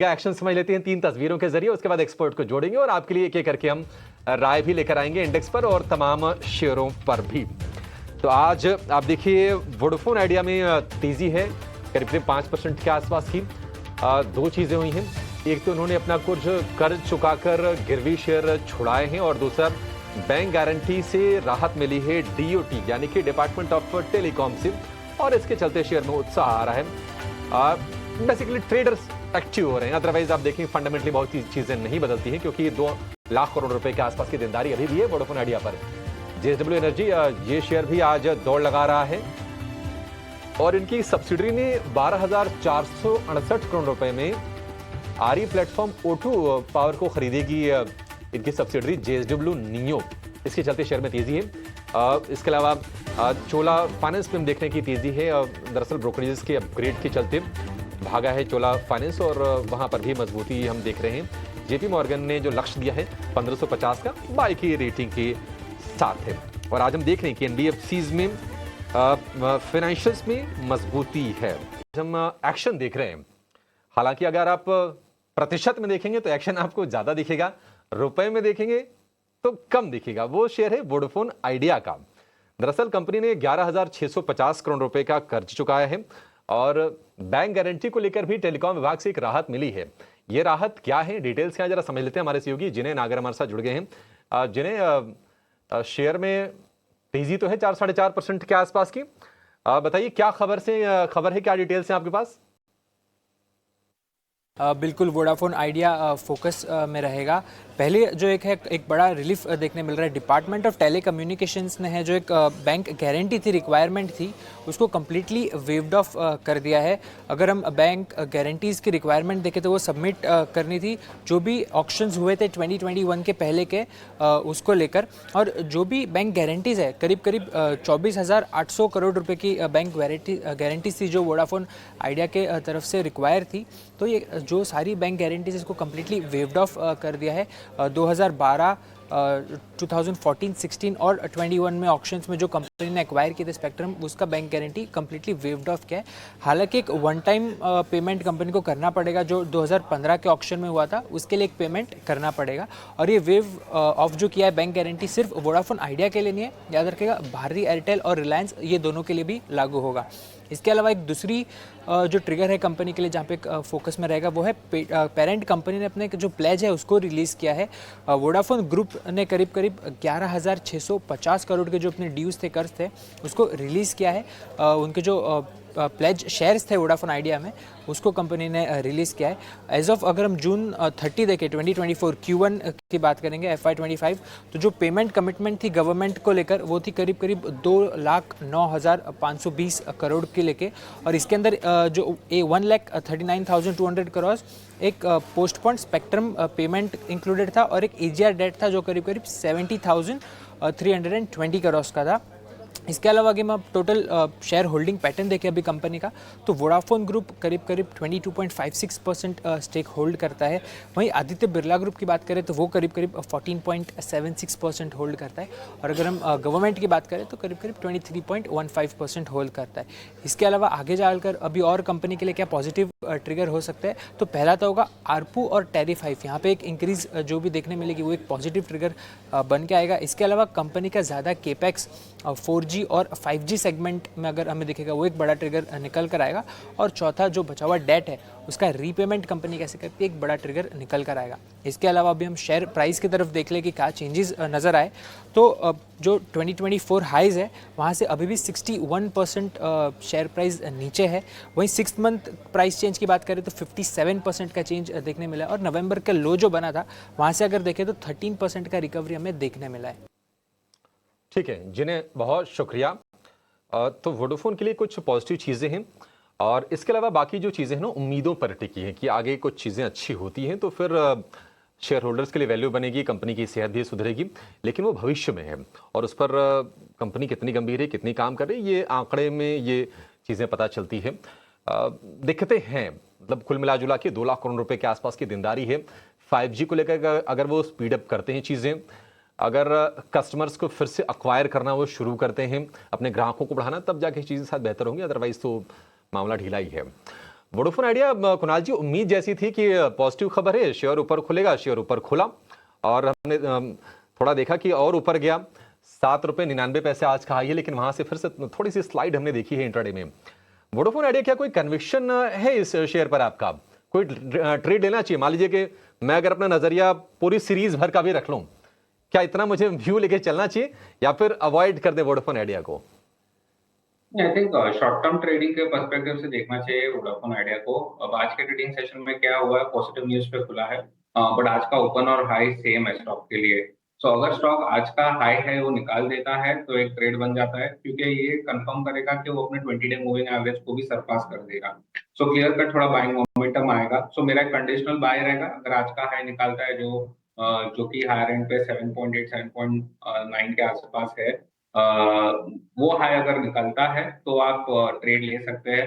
क्या एक्शन समझ लेते हैं 3 तस्वीरों के जरिए, उसके बाद एक्सपर्ट को जोड़ेंगे और आपके लिए एक एक करके हम राय भी लेकर आएंगे इंडेक्स पर और तमाम शेयरों पर भी। तो आज आप देखिए वोडाफोन आइडिया में तेजी है करीब करीब 5% के आसपास की। दो चीजें हुई हैं, एक तो उन्होंने अपना कुछ कर्ज चुकाकर गिरवी शेयर छुड़ाए हैं और दूसरा बैंक गारंटी से राहत मिली है डीओटी यानी कि डिपार्टमेंट ऑफ टेलीकॉम से, और इसके चलते शेयर में उत्साह आ रहा है। बेसिकली ट्रेडर्स एक्टिव हो रहे हैं, अदरवाइज आप देखें फंडामेंटली बहुत सी चीजें नहीं बदलती हैं क्योंकि 2 लाख करोड़ रुपए के आसपास की देनदारी अभी भी है वोडाफोन आइडिया पर। जेएसडब्ल्यू एनर्जी ये शेयर भी आज दौड़ लगा रहा है और इनकी सब्सिडरी ने 12,468 करोड़ रुपए में आरई प्लेटफॉर्म O2 पावर को खरीदेगी। इनकी सब्सिडरी जेएसडब्ल्यू नियो, इसके चलते शेयर में तेजी है। इसके अलावा चोला फाइनेंस में हम देखने की तेजी है। दरअसल ब्रोकरेजेस के अपग्रेड के चलते भागा है चोला फाइनेंस और वहां पर भी मजबूती हम देख रहे हैं। जेपी मॉर्गन ने जो लक्ष्य दिया है 1550 का बाय की रेटिंग के साथ है। और आज हम देख रहे हैं कि एनबीएफसीज में फाइनेंशियल्स में मजबूती है। हम एक्शन देख रहे हैं, हालांकि अगर आप प्रतिशत में देखेंगे तो एक्शन आपको ज्यादा दिखेगा, रुपए में देखेंगे तो कम दिखेगा। वो शेयर है वोडाफोन आइडिया का। दरअसल कंपनी ने 11,650 करोड़ रुपए का कर्ज चुकाया है और बैंक गारंटी को लेकर भी टेलीकॉम विभाग से एक राहत मिली है। ये राहत क्या है, डिटेल्स क्या है, जरा समझ लेते हैं हमारे सहयोगी जिन्हें नागर हमारे साथ जुड़ गए हैं। जिन्हें शेयर में तेजी तो है 4-4.5% के आसपास की। बताइए क्या खबर है, क्या डिटेल्स हैं आपके पास? बिल्कुल वोडाफोन आइडिया फोकस में रहेगा। पहले जो एक बड़ा रिलीफ देखने मिल रहा है, डिपार्टमेंट ऑफ टेलीकम्युनिकेशंस ने है जो एक बैंक गारंटी थी, रिक्वायरमेंट थी, उसको कम्प्लीटली वेव्ड ऑफ कर दिया है। अगर हम बैंक गारंटीज़ की रिक्वायरमेंट देखें तो वो सबमिट करनी थी जो भी ऑक्शंस हुए थे 2021 के पहले के, उसको लेकर। और जो भी बैंक गारंटीज़ है करीब 24,800 करोड़ रुपए की बैंक गारंटीज थी जो वोडाफोन आइडिया के तरफ से रिक्वायर थी। तो ये जो सारी बैंक गारंटीज इसको कम्प्लीटली वेव्ड ऑफ कर दिया है। 2012, 2014, 16 और 21 में ऑक्शंस में जो कंपनी ने एक्वायर किए थे स्पेक्ट्रम, उसका bank guarantee completely waived of किया है। हालांकि एक वन टाइम पेमेंट कंपनी को करना पड़ेगा, जो 2015 के ऑक्शन में हुआ था उसके लिए एक पेमेंट करना पड़ेगा। और ये वेव ऑफ जो किया है बैंक गारंटी सिर्फ वोडाफोन आइडिया के लिए नहीं है, याद रखिएगा भारती एयरटेल और रिलायंस ये दोनों के लिए भी लागू होगा। इसके अलावा एक दूसरी जो ट्रिगर है कंपनी के लिए जहाँ पे फोकस में रहेगा वो है पेरेंट कंपनी ने अपने जो प्लेज है उसको रिलीज़ किया है। वोडाफोन ग्रुप ने करीब 11,650 करोड़ के जो अपने ड्यूज थे, कर्ज थे, उसको रिलीज़ किया है। उनके जो प्लेज शेयर्स थे वोडाफोन आइडिया में उसको कंपनी ने रिलीज़ किया है। एज ऑफ अगर हम जून 30 देखें 2024 Q1 की बात करेंगे FY25, तो जो पेमेंट कमिटमेंट थी गवर्नमेंट को लेकर वो थी करीब 2,09,520 करोड़ के लेके। और इसके अंदर जो 1,39,200 करोड़ एक पोस्टपोन्ड स्पेक्ट्रम पेमेंट इंक्लूडेड था और एक AGR डेट था जो करीब 70,320 करोड़ का था। इसके अलावा अगर हम टोटल शेयर होल्डिंग पैटर्न देखें अभी कंपनी का, तो वोडाफोन ग्रुप करीब 22.56% स्टेक होल्ड करता है। वहीं आदित्य बिरला ग्रुप की बात करें तो वो करीब 14.76% होल्ड करता है। और अगर हम गवर्नमेंट की बात करें तो करीब 23.15% होल्ड करता है। इसके अलावा आगे जाकर अभी और कंपनी के लिए क्या पॉजिटिव ट्रिगर हो सकता है, तो पहला तो होगा आरपू और टैरिफ हाइक, यहाँ पे एक इंक्रीज जो भी देखने मिलेगी वो एक पॉजिटिव ट्रिगर बन के आएगा। इसके अलावा कंपनी का ज़्यादा केपेक्स 4G और 5G सेगमेंट में अगर हमें दिखेगा वो एक बड़ा ट्रिगर निकल कर आएगा। और चौथा जो बचा हुआ डेट है उसका रीपेमेंट कंपनी कैसे करती है, एक बड़ा ट्रिगर निकल कर आएगा। इसके अलावा अभी हम शेयर प्राइस की तरफ देख लें कि क्या चेंजेस नज़र आए, तो जो 2024 हाइज है वहाँ से अभी भी 61% शेयर प्राइस नीचे है। वहीं 6 मंथ प्राइस चेंज की बात करें तो 57% का चेंज देखने मिला है। और नवंबर का लो जो बना था वहाँ से अगर देखें तो 13% का रिकवरी हमें देखने मिला है। ठीक है, जिन्हें बहुत शुक्रिया। तो वोडाफोन के लिए कुछ पॉजिटिव चीज़ें हैं और इसके अलावा बाकी जो चीज़ें हैं ना उम्मीदों पर टिकी हैं कि आगे कुछ चीज़ें अच्छी होती हैं तो फिर शेयर होल्डर्स के लिए वैल्यू बनेगी, कंपनी की सेहत भी सुधरेगी। लेकिन वो भविष्य में है और उस पर कंपनी कितनी गंभीर है, कितनी काम कर रही है, ये आंकड़े में ये चीज़ें पता चलती है। दिक्कतें हैं, मतलब कुल मिला जुला के 2 लाख करोड़ रुपए के आसपास की देनदारी है। 5G को लेकर अगर वो स्पीडअप करते हैं चीज़ें, अगर कस्टमर्स को फिर से अक्वायर करना वो शुरू करते हैं, अपने ग्राहकों को बढ़ाना, तब जाके चीज़ें साथ बेहतर होंगी, अदरवाइज तो मामला ढीला ही है। वोडाफोन आइडिया, कुणाल जी, उम्मीद जैसी थी कि पॉजिटिव खबर है, शेयर ऊपर खुलेगा, शेयर ऊपर खुला और हमने थोड़ा देखा कि और ऊपर गया। 7 रुपये 99 पैसे आज का हाई है, लेकिन वहां से फिर से थोड़ी सी स्लाइड हमने देखी है इंट्राडे में। वोडाफोन आइडिया, क्या कोई कन्विक्शन है इस शेयर पर आपका? कोई ट्रेड लेना चाहिए? मान लीजिए कि मैं अगर अपना नजरिया पूरी सीरीज भर का भी रख लूं, क्या इतना मुझे व्यू लेके चलना चाहिए या फिर अवॉइड कर दे वोडाफोन आइडिया को? I think short term trading के पर्सपेक्टिव से देखना चाहिए वोडाफोन आइडिया को। अब आज के ट्रेडिंग सेशन में क्या हुआ है, पॉजिटिव न्यूज पे खुला है, बट आज का ओपन और हाई सेम है स्टॉक के लिए। सो अगर स्टॉक आज का हाई है वो निकाल देता है तो एक ट्रेड बन जाता है, क्योंकि ये कंफर्म करेगा कि वो अपने 20 डे मूविंग एवरेज को भी सरपास कर देगा। सो क्लियर कट थोड़ा बाइंग मोमेंटम आएगा। सो मेरा एक कंडीशनल बाय रहेगा अगर आज का हाई निकालता है, जो कि हायर एंड पे 7.8 7.9 के आसपास है। वो हाई अगर निकलता है तो आप ट्रेड ले सकते हैं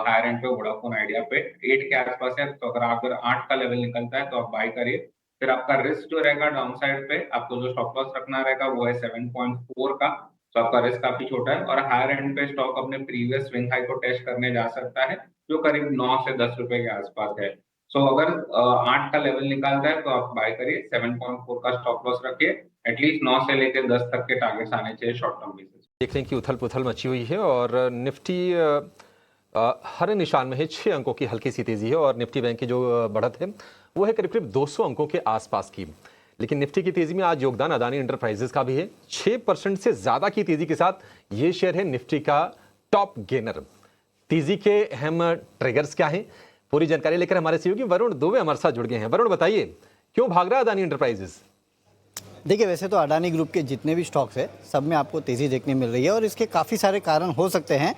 हायर एंड पे वोडाफोन आइडिया पे। 8 के आसपास है, तो अगर 8 का लेवल निकलता है तो आप बाय करिए। फिर आपका रिस्क जो रहेगा डाउन साइड पे, आपको जो स्टॉप लॉस रखना रहेगा वो है 7.4 का। तो आपका रिस्क काफी छोटा है और हायर एंड पे स्टॉक अपने प्रीवियस स्विंग हाई को टेस्ट करने जा सकता है, जो करीब 9 से 10 रुपए के आसपास है। सो अगर 8 का लेवल निकालता है तो आप बाय करिए, 7.4 का स्टॉप लॉस रखिए। एटलीस्ट 9 से लेकर 10 तक के टारगेट्स आने चाहिए शॉर्ट टर्म बेसिस। देख रहे हैं कि उथल पुथल मची हुई है और निफ्टी हर निशान में है। 6 अंकों की हल्की सी तेजी है और निफ्टी बैंक की जो बढ़त है वो है करीब करीब 200 अंकों के आसपास की। लेकिन निफ्टी की तेजी में आज योगदान अदानी एंटरप्राइजेस का भी है। 6% से ज्यादा की तेजी के साथ ये शेयर है निफ्टी का टॉप गेनर। तेजी के अहम ट्रिगर्स क्या हैं, पूरी जानकारी लेकर हमारे सहयोगी वरुण दुबे हमारे साथ जुड़ गए हैं। वरुण, बताइए क्यों भाग रहा है अदानी एंटरप्राइजेस? देखिए, वैसे तो अडानी ग्रुप के जितने भी स्टॉक्स हैं सब में आपको तेज़ी देखने मिल रही है और इसके काफ़ी सारे कारण हो सकते हैं।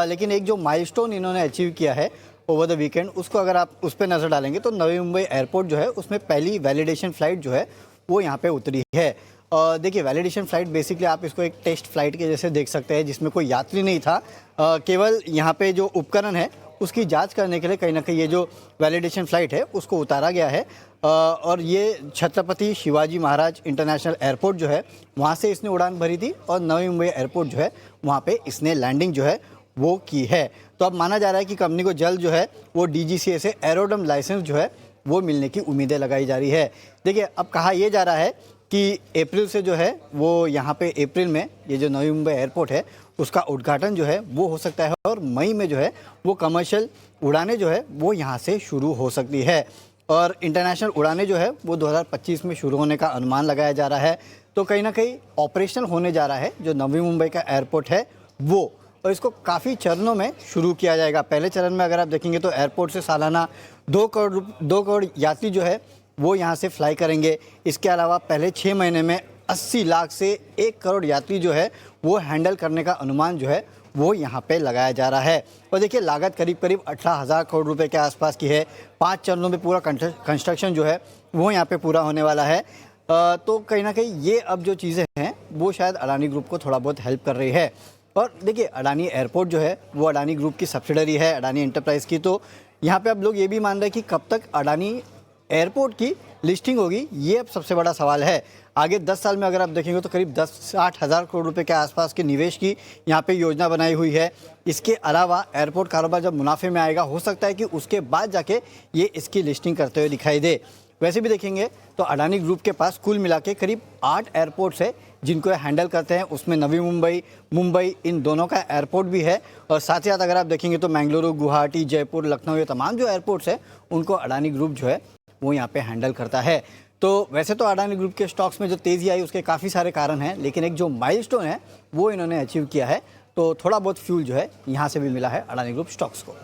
लेकिन एक जो माइलस्टोन इन्होंने अचीव किया है ओवर द वीकेंड, उसको अगर आप उस पर नज़र डालेंगे तो नवी मुंबई एयरपोर्ट जो है उसमें पहली वैलिडेशन फ़्लाइट जो है वो यहाँ पे उतरी है। देखिए, वैलिडेशन फ़्लाइट बेसिकली आप इसको एक टेस्ट फ्लाइट के जैसे देख सकते हैं, जिसमें कोई यात्री नहीं था। केवल यहाँ पे जो उपकरण है उसकी जांच करने के लिए कहीं ना कहीं ये जो वैलिडेशन फ़्लाइट है उसको उतारा गया है। और ये छत्रपति शिवाजी महाराज इंटरनेशनल एयरपोर्ट जो है वहाँ से इसने उड़ान भरी थी और नवी मुंबई एयरपोर्ट जो है वहाँ पे इसने लैंडिंग जो है वो की है। तो अब माना जा रहा है कि कंपनी को जल्द जो है वो DGCA से एरोड्रम लाइसेंस जो है वो मिलने की उम्मीदें लगाई जा रही है। देखिए, अब कहा यह जा रहा है कि अप्रैल से जो है वो यहाँ पे अप्रैल में ये जो नवी मुंबई एयरपोर्ट है उसका उद्घाटन जो है वो हो सकता है और मई में जो है वो कमर्शियल उड़ानें जो है वो यहाँ से शुरू हो सकती है। और इंटरनेशनल उड़ानें जो है वो 2025 में शुरू होने का अनुमान लगाया जा रहा है। तो कहीं ना कहीं ऑपरेशनल होने जा रहा है जो नवी मुंबई का एयरपोर्ट है वो, और इसको काफ़ी चरणों में शुरू किया जाएगा। पहले चरण में अगर आप देखेंगे तो एयरपोर्ट से सालाना 2 करोड़ यात्री जो है वो यहाँ से फ्लाई करेंगे। इसके अलावा पहले 6 महीने में 80 लाख से 1 करोड़ यात्री जो है वो हैंडल करने का अनुमान जो है वो यहाँ पे लगाया जा रहा है। और देखिए, लागत करीब करीब 18,000 करोड़ रुपए के आसपास की है। 5 चरणों में पूरा कंस्ट्रक्शन जो है वो यहाँ पे पूरा होने वाला है। तो कहीं ना कहीं ये अब जो चीज़ें हैं वो शायद अडानी ग्रुप को थोड़ा बहुत हेल्प कर रही है। और देखिए, अडानी एयरपोर्ट जो है वो अडानी ग्रुप की सब्सिडरी है अडानी एंटरप्राइज की। तो यहाँ पे अब लोग ये भी मान रहे हैं कि कब तक अडानी एयरपोर्ट की लिस्टिंग होगी, ये अब सबसे बड़ा सवाल है। आगे 10 साल में अगर आप देखेंगे तो करीब 10-60 हज़ार करोड़ रुपए के आसपास के निवेश की यहाँ पे योजना बनाई हुई है। इसके अलावा एयरपोर्ट कारोबार जब मुनाफे में आएगा हो सकता है कि उसके बाद जाके ये इसकी लिस्टिंग करते हुए दिखाई दे। वैसे भी देखेंगे तो अडानी ग्रुप के पास कुल मिला के करीब 8 एयरपोर्ट्स है जिनको हैंडल करते हैं। उसमें नवी मुंबई, मुंबई, इन दोनों का एयरपोर्ट भी है। और साथ ही साथ अगर आप देखेंगे तो मैंगलुरु, गुवाहाटी, जयपुर, लखनऊ, ये तमाम जो एयरपोर्ट्स हैं उनको अडानी ग्रुप जो है वो यहाँ पे हैंडल करता है। तो वैसे तो अडानी ग्रुप के स्टॉक्स में जो तेज़ी आई उसके काफ़ी सारे कारण हैं, लेकिन एक जो माइलस्टोन है वो इन्होंने अचीव किया है। तो थोड़ा बहुत फ्यूल जो है यहाँ से भी मिला है अडानी ग्रुप स्टॉक्स को।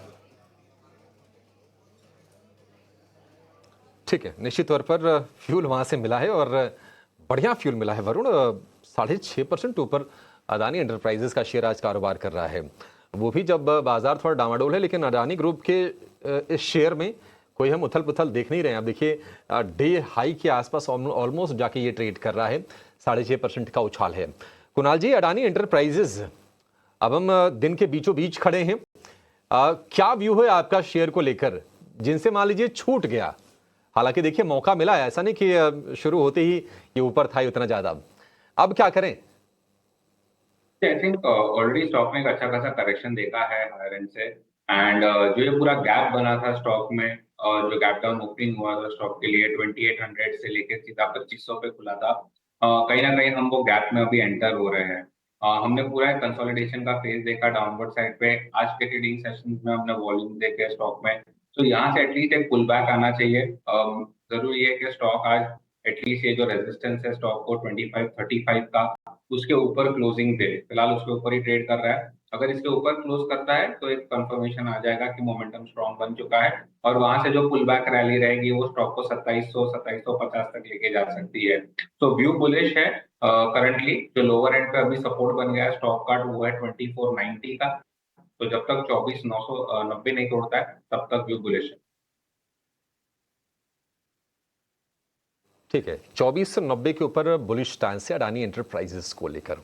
ठीक है, निश्चित तौर पर फ्यूल वहां से मिला है और बढ़िया फ्यूल मिला है वरुण। 6.5% ऊपर अदानी एंटरप्राइजेस का शेयर आज कारोबार कर रहा है, वो भी जब बाजार थोड़ा डामाडोल है। लेकिन अडानी ग्रुप के इस शेयर में कोई हम उथल पुथल देख नहीं रहे हैं। अब देखिए, डे हाई के आसपास ऑलमोस्ट जाके ये ट्रेड कर रहा है। 6.5% का उछाल है। कुणाल जी, अडानी एंटरप्राइजेस, अब हम दिन के बीचों बीच खड़े हैं। क्या व्यू है आपका शेयर को लेकर, जिनसे मान लीजिए छूट गया? हालांकि देखिए, मौका मिला है, ऐसा नहीं कि शुरू होते ही ये ऊपर था उतना ज्यादा। अब क्या करें? आई थिंक ऑलरेडी स्टॉक में एक अच्छा खासा करेक्शन देखा है हायर एंड से। एंड जो ये पूरा गैप बना था स्टॉक में, जो गैप डाउन ओपनिंग हुआ था स्टॉक के लिए 2800 से लेकर सीधा 2500 पे खुला था, कहीं ना कहीं हम वो गैप में अभी एंटर हो रहे हैं। हमने पूरा कंसोलिडेशन का फेज देखा डाउनवर्ड साइड पे। आज के ट्रेडिंग सेशन में हमने वॉल्यूम देखे स्टॉक में, तो यहाँ से एटलीस्ट एक पुल बैक आना चाहिए। जरूरी है कि स्टॉक आज एटलीस्ट ये जो रेजिस्टेंस है स्टॉक को 2535 का, उसके ऊपर क्लोजिंग दे। फिलहाल उसके ऊपर ही ट्रेड कर रहा है। अगर इसके ऊपर क्लोज करता है तो एक कंफर्मेशन आ जाएगा कि मोमेंटम स्ट्रॉन्ग बन चुका है, और वहां से जो पुल बैक रैली रहेगी वो स्टॉक को 2700 2750 तक लेके जा सकती है। तो व्यू बुलिश है। करंटली जो लोअर एंड पे अभी सपोर्ट बन गया है स्टॉक का वो है 2490 का। तो जब तक 24990 नहीं तोड़ता है तब तक व्यू बुलिश है। ठीक है, 2490 के ऊपर बुलिश स्टैंस है अडानी एंटरप्राइजेस को लेकर।